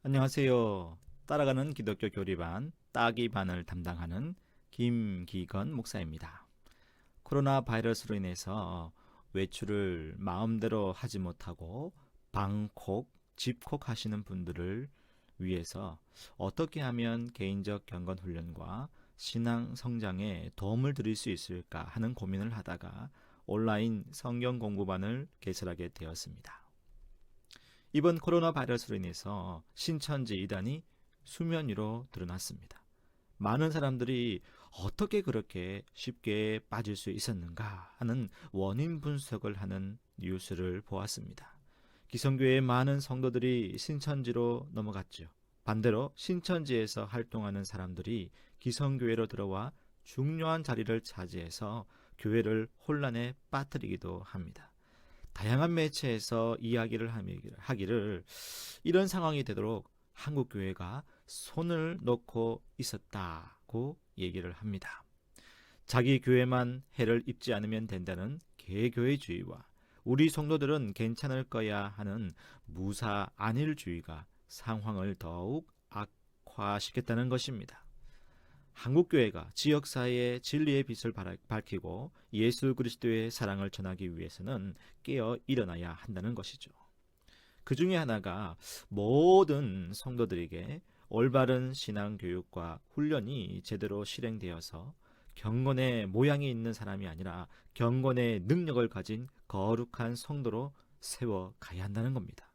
안녕하세요. 따라가는 기독교 교리반 따기 반을 담당하는 김기건 목사입니다. 코로나 바이러스로 인해서 외출을 마음대로 하지 못하고 방콕, 집콕 하시는 분들을 위해서 어떻게 하면 개인적 경건 훈련과 신앙 성장에 도움을 드릴 수 있을까 하는 고민을 하다가 온라인 성경 공부반을 개설하게 되었습니다. 이번 코로나 바이러스로 인해서 신천지 이단이 수면 위로 드러났습니다. 많은 사람들이 어떻게 그렇게 쉽게 빠질 수 있었는가 하는 원인 분석을 하는 뉴스를 보았습니다. 기성교회의 많은 성도들이 신천지로 넘어갔죠. 반대로 신천지에서 활동하는 사람들이 기성교회로 들어와 중요한 자리를 차지해서 교회를 혼란에 빠뜨리기도 합니다. 다양한 매체에서 이야기를 하기를 이런 상황이 되도록 한국 교회가 손을 놓고 있었다고 얘기를 합니다. 자기 교회만 해를 입지 않으면 된다는 개교회주의와 우리 성도들은 괜찮을 거야 하는 무사 안일주의가 상황을 더욱 악화시켰다는 것입니다. 한국교회가 지역사회의 진리의 빛을 밝히고 예수 그리스도의 사랑을 전하기 위해서는 깨어 일어나야 한다는 것이죠. 그 중에 하나가 모든 성도들에게 올바른 신앙교육과 훈련이 제대로 실행되어서 경건의 모양이 있는 사람이 아니라 경건의 능력을 가진 거룩한 성도로 세워가야 한다는 겁니다.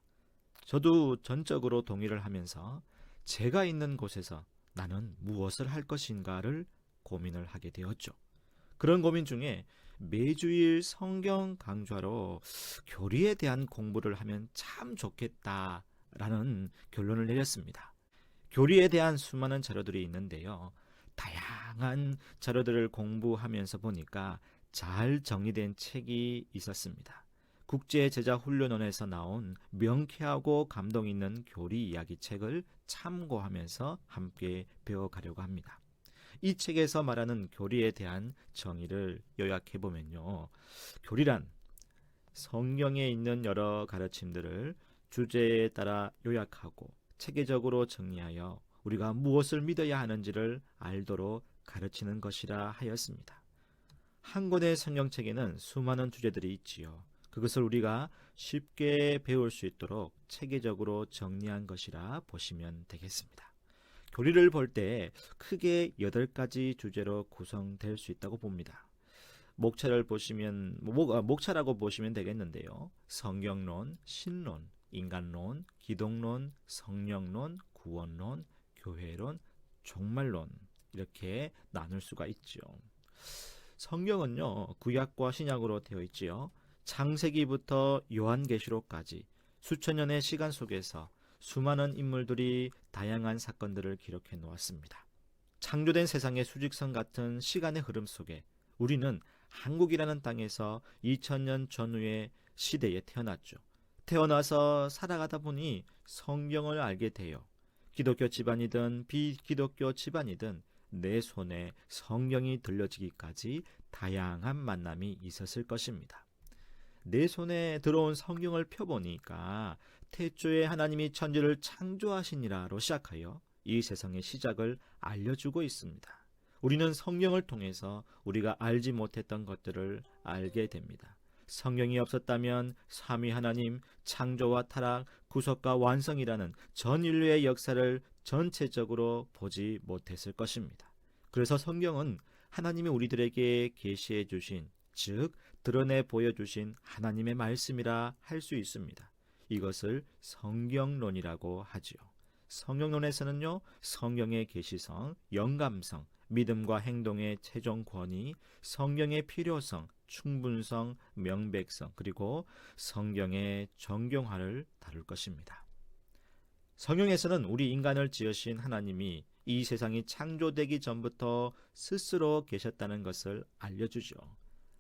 저도 전적으로 동의를 하면서 제가 있는 곳에서 나는 무엇을 할 것인가를 고민을 하게 되었죠. 그런 고민 중에 매주일 성경 강좌로 교리에 대한 공부를 하면 참 좋겠다라는 결론을 내렸습니다. 교리에 대한 수많은 자료들이 있는데요. 다양한 자료들을 공부하면서 보니까 잘 정리된 책이 있었습니다. 국제제자훈련원에서 나온 명쾌하고 감동 있는 교리 이야기 책을 참고하면서 함께 배워가려고 합니다. 이 책에서 말하는 교리에 대한 정의를 요약해보면요. 교리란 성경에 있는 여러 가르침들을 주제에 따라 요약하고 체계적으로 정리하여 우리가 무엇을 믿어야 하는지를 알도록 가르치는 것이라 하였습니다. 한 권의 성경책에는 수많은 주제들이 있지요. 그것을 우리가 쉽게 배울 수 있도록 체계적으로 정리한 것이라 보시면 되겠습니다. 교리를 볼 때 크게 8가지 주제로 구성될 수 있다고 봅니다. 목차를 보시면 목차라고 보시면 되겠는데요. 성경론, 신론, 인간론, 기독론, 성령론, 구원론, 교회론, 종말론 이렇게 나눌 수가 있죠. 성경은요, 구약과 신약으로 되어 있지요. 창세기부터 요한계시록까지 수천 년의 시간 속에서 수많은 인물들이 다양한 사건들을 기록해 놓았습니다. 창조된 세상의 수직선 같은 시간의 흐름 속에 우리는 한국이라는 땅에서 2000년 전후의 시대에 태어났죠. 태어나서 살아가다 보니 성경을 알게 돼요. 기독교 집안이든 비기독교 집안이든 내 손에 성경이 들려지기까지 다양한 만남이 있었을 것입니다. 내 손에 들어온 성경을 펴보니까 태초에 하나님이 천지를 창조하시니라로 시작하여 이 세상의 시작을 알려주고 있습니다. 우리는 성경을 통해서 우리가 알지 못했던 것들을 알게 됩니다. 성경이 없었다면 삼위 하나님, 창조와 타락, 구속과 완성이라는 전 인류의 역사를 전체적으로 보지 못했을 것입니다. 그래서 성경은 하나님이 우리들에게 계시해 주신, 즉 드러내 보여주신 하나님의 말씀이라 할 수 있습니다. 이것을 성경론이라고 하지요. 성경론에서는요, 성경의 계시성, 영감성, 믿음과 행동의 최종 권위, 성경의 필요성, 충분성, 명백성, 그리고 성경의 정경화를 다룰 것입니다. 성경에서는 우리 인간을 지으신 하나님이 이 세상이 창조되기 전부터 스스로 계셨다는 것을 알려주죠.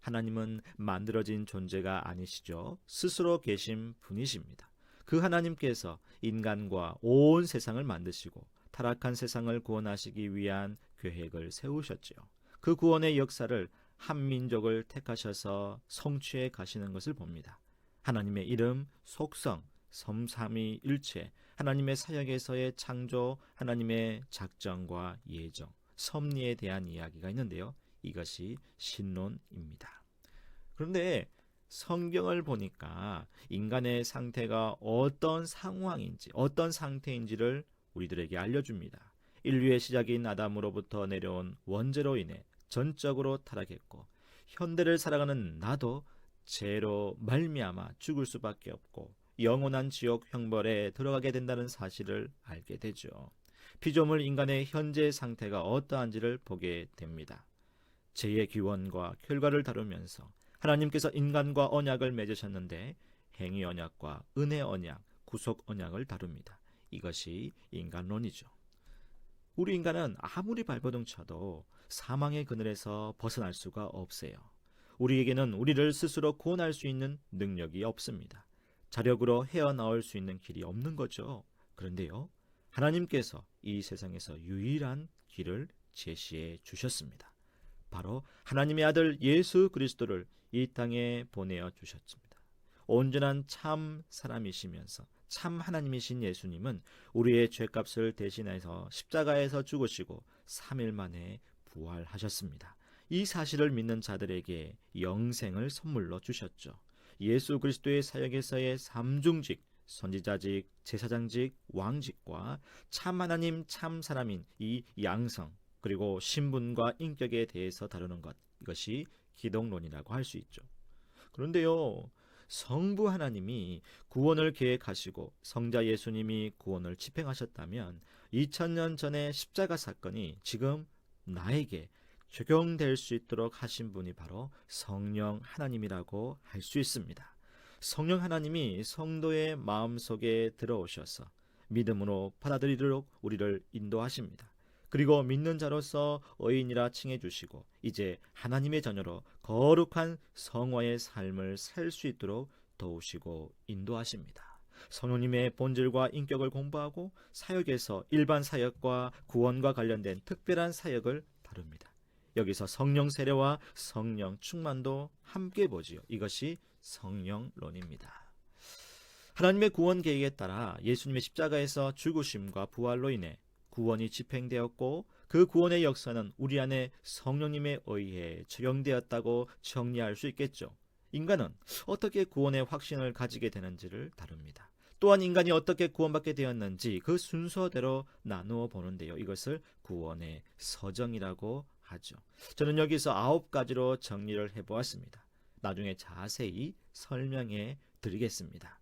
하나님은 만들어진 존재가 아니시죠. 스스로 계신 분이십니다. 그 하나님께서 인간과 온 세상을 만드시고 타락한 세상을 구원하시기 위한 계획을 세우셨지요. 그 구원의 역사를 한 민족을 택하셔서 성취해 가시는 것을 봅니다. 하나님의 이름, 속성, 섬삼위일체, 하나님의 사역에서의 창조, 하나님의 작정과 예정, 섭리에 대한 이야기가 있는데요. 이것이 신론입니다. 그런데 성경을 보니까 인간의 상태가 어떤 상황인지, 어떤 상태인지를 우리들에게 알려줍니다. 인류의 시작인 아담으로부터 내려온 원죄로 인해 전적으로 타락했고, 현대를 살아가는 나도 죄로 말미암아 죽을 수밖에 없고 영원한 지옥 형벌에 들어가게 된다는 사실을 알게 되죠. 피조물 인간의 현재 상태가 어떠한지를 보게 됩니다. 죄의 기원과 결과를 다루면서 하나님께서 인간과 언약을 맺으셨는데 행위 언약과 은혜 언약, 구속 언약을 다룹니다. 이것이 인간론이죠. 우리 인간은 아무리 발버둥 쳐도 사망의 그늘에서 벗어날 수가 없어요. 우리에게는 우리를 스스로 구원할 수 있는 능력이 없습니다. 자력으로 헤어나올 수 있는 길이 없는 거죠. 그런데요, 하나님께서 이 세상에서 유일한 길을 제시해 주셨습니다. 바로 하나님의 아들 예수 그리스도를 이 땅에 보내어 주셨습니다. 온전한 참 사람이시면서 참 하나님이신 예수님은 우리의 죄값을 대신해서 십자가에서 죽으시고 3일 만에 부활하셨습니다. 이 사실을 믿는 자들에게 영생을 선물로 주셨죠. 예수 그리스도의 사역에서의 삼중직, 선지자직, 제사장직, 왕직과 참 하나님 참 사람인 이 양성, 그리고 신분과 인격에 대해서 다루는 것, 이것이 기독론이라고 할 수 있죠. 그런데요, 성부 하나님이 구원을 계획하시고 성자 예수님이 구원을 집행하셨다면 2000년 전의 십자가 사건이 지금 나에게 적용될 수 있도록 하신 분이 바로 성령 하나님이라고 할 수 있습니다. 성령 하나님이 성도의 마음속에 들어오셔서 믿음으로 받아들이도록 우리를 인도하십니다. 그리고 믿는 자로서 의인이라 칭해 주시고 이제 하나님의 자녀로 거룩한 성화의 삶을 살 수 있도록 도우시고 인도하십니다. 성령님의 본질과 인격을 공부하고 사역에서 일반 사역과 구원과 관련된 특별한 사역을 다룹니다. 여기서 성령 세례와 성령 충만도 함께 보지요. 이것이 성령론입니다. 하나님의 구원 계획에 따라 예수님의 십자가에서 죽으심과 부활로 인해 구원이 집행되었고 그 구원의 역사는 우리 안에 성령님에 의해 적용되었다고 정리할 수 있겠죠. 인간은 어떻게 구원의 확신을 가지게 되는지를 다룹니다. 또한 인간이 어떻게 구원받게 되었는지 그 순서대로 나누어 보는데요. 이것을 구원의 서정이라고 하죠. 저는 여기서 9가지로 정리를 해보았습니다. 나중에 자세히 설명해 드리겠습니다.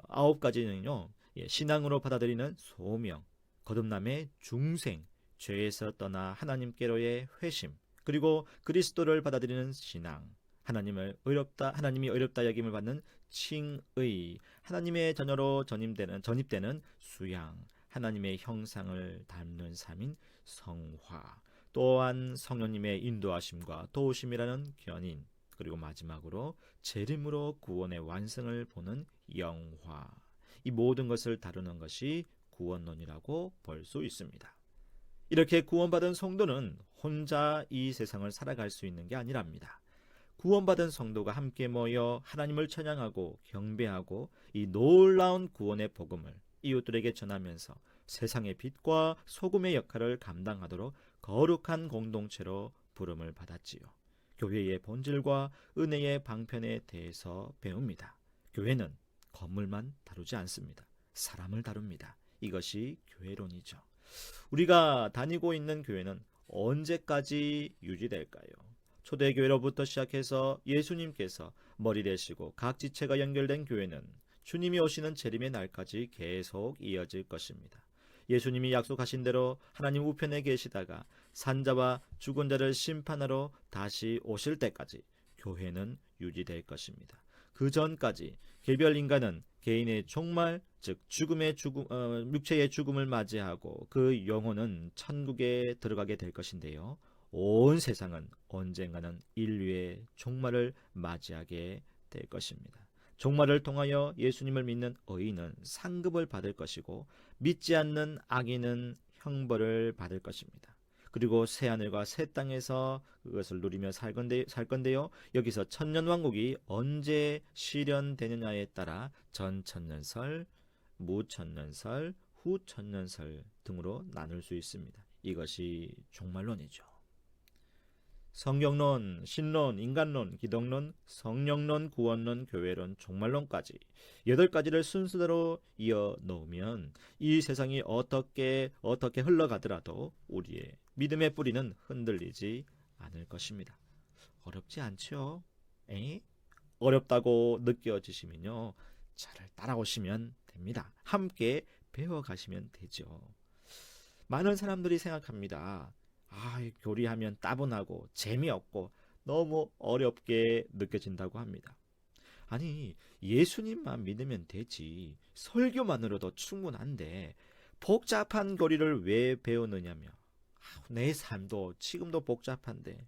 9가지는요. 신앙으로 받아들이는 소명, 거듭남의 중생, 죄에서 떠나 하나님께로의 회심, 그리고 그리스도를 받아들이는 신앙, 하나님이 의롭다 여김을 받는 칭의, 하나님의 자녀로 전입되는 수양, 하나님의 형상을 닮는 삶인 성화, 또한 성령님의 인도하심과 도우심이라는 견인, 그리고 마지막으로 재림으로 구원의 완성을 보는 영화, 이 모든 것을 다루는 것이 구원론이라고 볼 수 있습니다. 이렇게 구원받은 성도는 혼자 이 세상을 살아갈 수 있는 게 아니랍니다. 구원받은 성도가 함께 모여 하나님을 찬양하고 경배하고 이 놀라운 구원의 복음을 이웃들에게 전하면서 세상의 빛과 소금의 역할을 감당하도록 거룩한 공동체로 부름을 받았지요. 교회의 본질과 은혜의 방편에 대해서 배웁니다. 교회는 건물만 다루지 않습니다. 사람을 다룹니다. 이것이 교회론이죠. 우리가 다니고 있는 교회는 언제까지 유지될까요? 초대교회로부터 시작해서 예수님께서 머리 되시고 각 지체가 연결된 교회는 주님이 오시는 재림의 날까지 계속 이어질 것입니다. 예수님이 약속하신 대로 하나님 우편에 계시다가 산자와 죽은 자를 심판하러 다시 오실 때까지 교회는 유지될 것입니다. 그 전까지 개별 인간은 개인의 종말, 즉 육체의 죽음을 맞이하고 그 영혼은 천국에 들어가게 될 것인데요. 온 세상은 언젠가는 인류의 종말을 맞이하게 될 것입니다. 종말을 통하여 예수님을 믿는 의인은 상급을 받을 것이고 믿지 않는 악인은 형벌을 받을 것입니다. 그리고 새 하늘과 새 땅에서 그것을 누리며 살 건데요. 여기서 천년왕국이 언제 실현되느냐에 따라 전천년설, 무천년설, 후천년설 등으로 나눌 수 있습니다. 이것이 종말론이죠. 성경론, 신론, 인간론, 기독론, 성령론, 구원론, 교회론, 종말론까지 8가지를 순서대로 이어 놓으면 이 세상이 어떻게 흘러가더라도 우리의 믿음의 뿌리는 흔들리지 않을 것입니다. 어렵지 않죠? 어렵다고 느껴지시면요, 저를 따라오시면 됩니다. 함께 배워가시면 되죠. 많은 사람들이 생각합니다. 교리하면 따분하고 재미없고 너무 어렵게 느껴진다고 합니다. 아니, 예수님만 믿으면 되지. 설교만으로도 충분한데 복잡한 교리를 왜 배우느냐며. 내 삶도 지금도 복잡한데.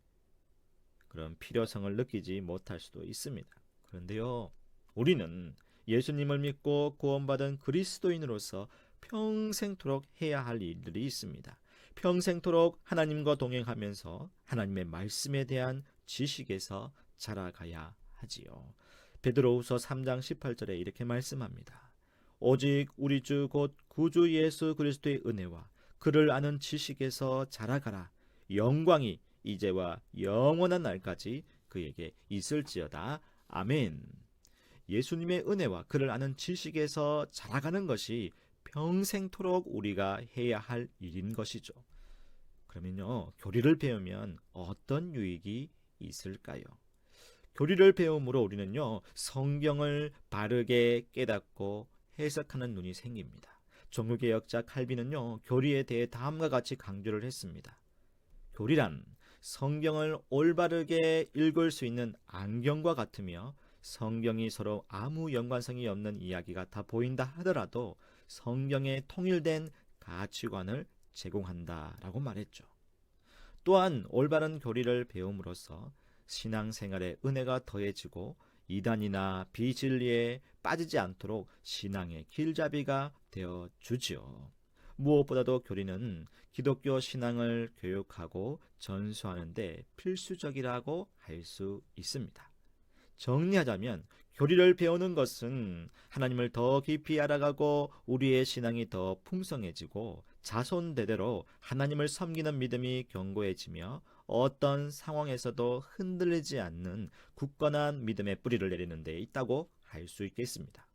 그런 필요성을 느끼지 못할 수도 있습니다. 그런데요, 우리는 예수님을 믿고 구원받은 그리스도인으로서 평생토록 해야 할 일들이 있습니다. 평생토록 하나님과 동행하면서 하나님의 말씀에 대한 지식에서 자라가야 하지요. 베드로후서 3장 18절에 이렇게 말씀합니다. 오직 우리 주 곧 구주 예수 그리스도의 은혜와 그를 아는 지식에서 자라가라. 영광이 이제와 영원한 날까지 그에게 있을지어다. 아멘. 예수님의 은혜와 그를 아는 지식에서 자라가는 것이 평생토록 우리가 해야 할 일인 것이죠. 그러면요, 교리를 배우면 어떤 유익이 있을까요? 교리를 배움으로 우리는요, 성경을 바르게 깨닫고 해석하는 눈이 생깁니다. 종교개혁자 칼빈은요, 교리에 대해 다음과 같이 강조를 했습니다. 교리란 성경을 올바르게 읽을 수 있는 안경과 같으며 성경이 서로 아무 연관성이 없는 이야기 같아 보인다 하더라도 성경에 통일된 가치관을 제공한다라고 말했죠. 또한 올바른 교리를 배움으로써 신앙생활에 은혜가 더해지고 이단이나 비진리에 빠지지 않도록 신앙의 길잡이가 되어 주지요. 무엇보다도 교리는 기독교 신앙을 교육하고 전수하는 데 필수적이라고 할 수 있습니다. 정리하자면 교리를 배우는 것은 하나님을 더 깊이 알아가고 우리의 신앙이 더 풍성해지고 자손대대로 하나님을 섬기는 믿음이 견고해지며 어떤 상황에서도 흔들리지 않는 굳건한 믿음의 뿌리를 내리는 데 있다고 할 수 있겠습니다.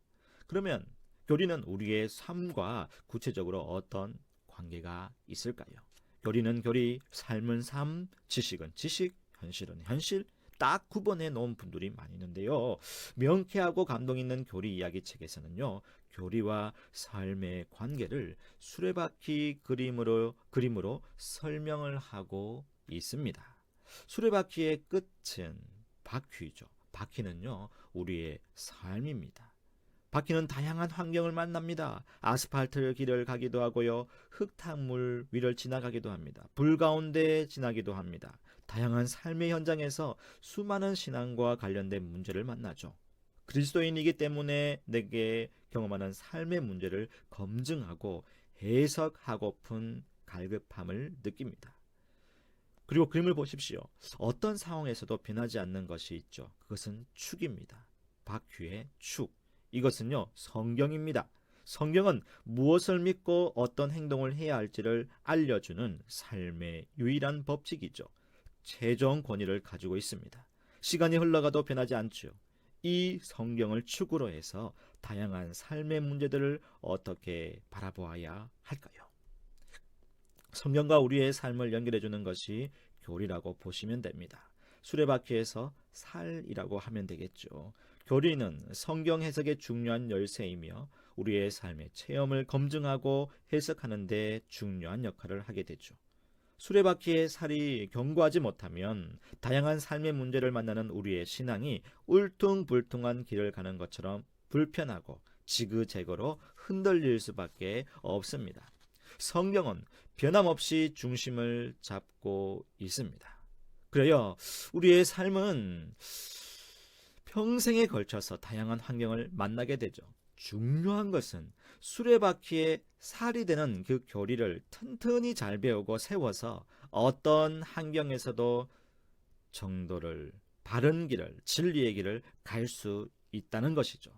그러면 교리는 우리의 삶과 구체적으로 어떤 관계가 있을까요? 교리는 교리, 삶은 삶, 지식은 지식, 현실은 현실, 딱 구분해 놓은 분들이 많이 있는데요. 명쾌하고 감동 있는 교리 이야기 책에서는요, 교리와 삶의 관계를 수레바퀴 그림으로 설명을 하고 있습니다. 수레바퀴의 끝은 바퀴죠. 바퀴는요, 우리의 삶입니다. 바퀴는 다양한 환경을 만납니다. 아스팔트 길을 가기도 하고요. 흙탕물 위를 지나가기도 합니다. 불 가운데 지나기도 합니다. 다양한 삶의 현장에서 수많은 신앙과 관련된 문제를 만나죠. 그리스도인이기 때문에 내게 경험하는 삶의 문제를 검증하고 해석하고픈 갈급함을 느낍니다. 그리고 그림을 보십시오. 어떤 상황에서도 변하지 않는 것이 있죠. 그것은 축입니다. 바퀴의 축. 이것은요, 성경입니다. 성경은 무엇을 믿고 어떤 행동을 해야 할지를 알려주는 삶의 유일한 법칙이죠. 최종 권위를 가지고 있습니다. 시간이 흘러가도 변하지 않죠. 이 성경을 축으로 해서 다양한 삶의 문제들을 어떻게 바라보아야 할까요? 성경과 우리의 삶을 연결해주는 것이 교리라고 보시면 됩니다. 수레바퀴에서 살이라고 하면 되겠죠. 교리는 성경 해석의 중요한 열쇠이며 우리의 삶의 체험을 검증하고 해석하는 데 중요한 역할을 하게 되죠. 수레바퀴의 살이 견고하지 못하면 다양한 삶의 문제를 만나는 우리의 신앙이 울퉁불퉁한 길을 가는 것처럼 불편하고 지그재그로 흔들릴 수밖에 없습니다. 성경은 변함없이 중심을 잡고 있습니다. 그래요, 우리의 삶은 평생에 걸쳐서 다양한 환경을 만나게 되죠. 중요한 것은 수레바퀴에 살이 되는 그 교리를 튼튼히 잘 배우고 세워서 어떤 환경에서도 정도를, 바른 길을, 진리의 길을 갈 수 있다는 것이죠.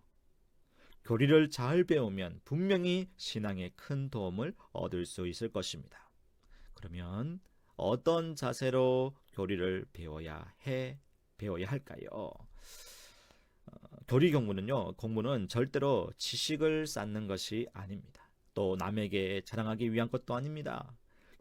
교리를 잘 배우면 분명히 신앙에 큰 도움을 얻을 수 있을 것입니다. 그러면 어떤 자세로 교리를 배워야 할까요? 교리 공부는 절대로 지식을 쌓는 것이 아닙니다. 또 남에게 자랑하기 위한 것도 아닙니다.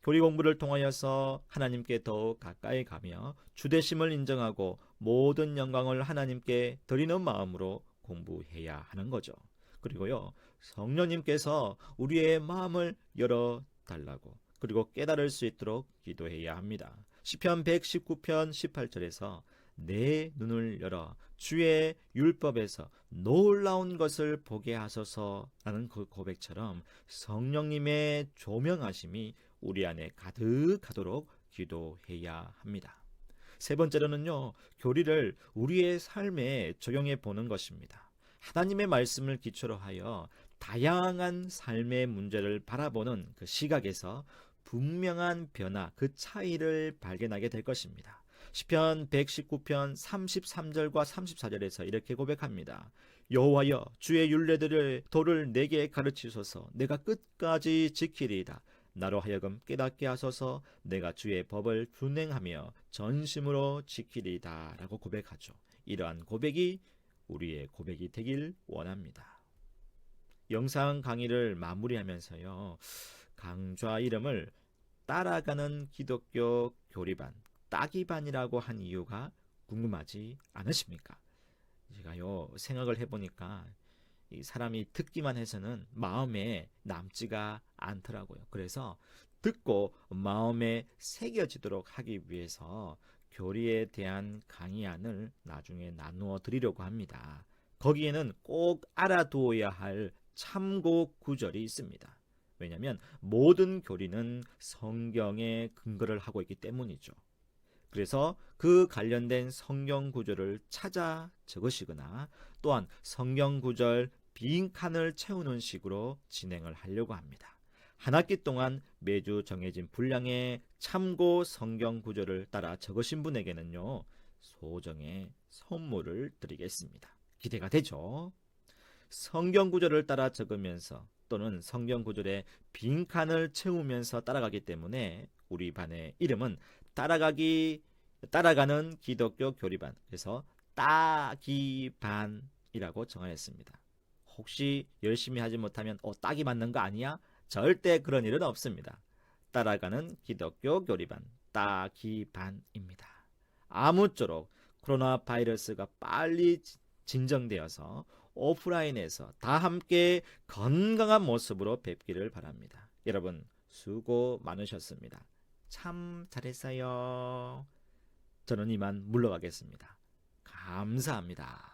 교리 공부를 통하여서 하나님께 더욱 가까이 가며 주되심을 인정하고 모든 영광을 하나님께 드리는 마음으로 공부해야 하는 거죠. 그리고요, 성령님께서 우리의 마음을 열어달라고, 그리고 깨달을 수 있도록 기도해야 합니다. 시편 119편 18절에서 내 눈을 열어 주의 율법에서 놀라운 것을 보게 하소서라는 그 고백처럼 성령님의 조명하심이 우리 안에 가득하도록 기도해야 합니다. 세 번째로는요, 교리를 우리의 삶에 적용해 보는 것입니다. 하나님의 말씀을 기초로 하여 다양한 삶의 문제를 바라보는 그 시각에서 분명한 변화, 그 차이를 발견하게 될 것입니다. 시편 119편 33절과 34절에서 이렇게 고백합니다. 여호와여, 주의 율례들의 도를 내게 가르치소서. 내가 끝까지 지키리이다. 나로 하여금 깨닫게 하소서. 내가 주의 법을 준행하며 전심으로 지키리이다 라고 고백하죠. 이러한 고백이 우리의 고백이 되길 원합니다. 영상 강의를 마무리하면서요, 강좌 이름을 따라가는 기독교 교리반, 따기반이라고 한 이유가 궁금하지 않으십니까? 제가요, 생각을 해보니까 이 사람이 듣기만 해서는 마음에 남지가 않더라고요. 그래서 듣고 마음에 새겨지도록 하기 위해서 교리에 대한 강의안을 나중에 나누어 드리려고 합니다. 거기에는 꼭 알아두어야 할 참고 구절이 있습니다. 왜냐하면 모든 교리는 성경에 근거를 하고 있기 때문이죠. 그래서 그 관련된 성경 구절을 찾아 적으시거나 또한 성경 구절 빈칸을 채우는 식으로 진행을 하려고 합니다. 한 학기 동안 매주 정해진 분량의 참고 성경 구절을 따라 적으신 분에게는요, 소정의 선물을 드리겠습니다. 기대가 되죠? 성경 구절을 따라 적으면서 또는 성경 구절의 빈칸을 채우면서 따라가기 때문에 우리 반의 이름은 따라가는 기독교 교리반, 그래서 따기반이라고 정하였습니다. 혹시 열심히 하지 못하면 따기 맞는 거 아니야? 절대 그런 일은 없습니다. 따라가는 기독교 교리반, 따기반입니다. 아무쪼록 코로나 바이러스가 빨리 진정되어서 오프라인에서 다 함께 건강한 모습으로 뵙기를 바랍니다. 여러분 수고 많으셨습니다. 참 잘했어요. 저는 이만 물러가겠습니다. 감사합니다.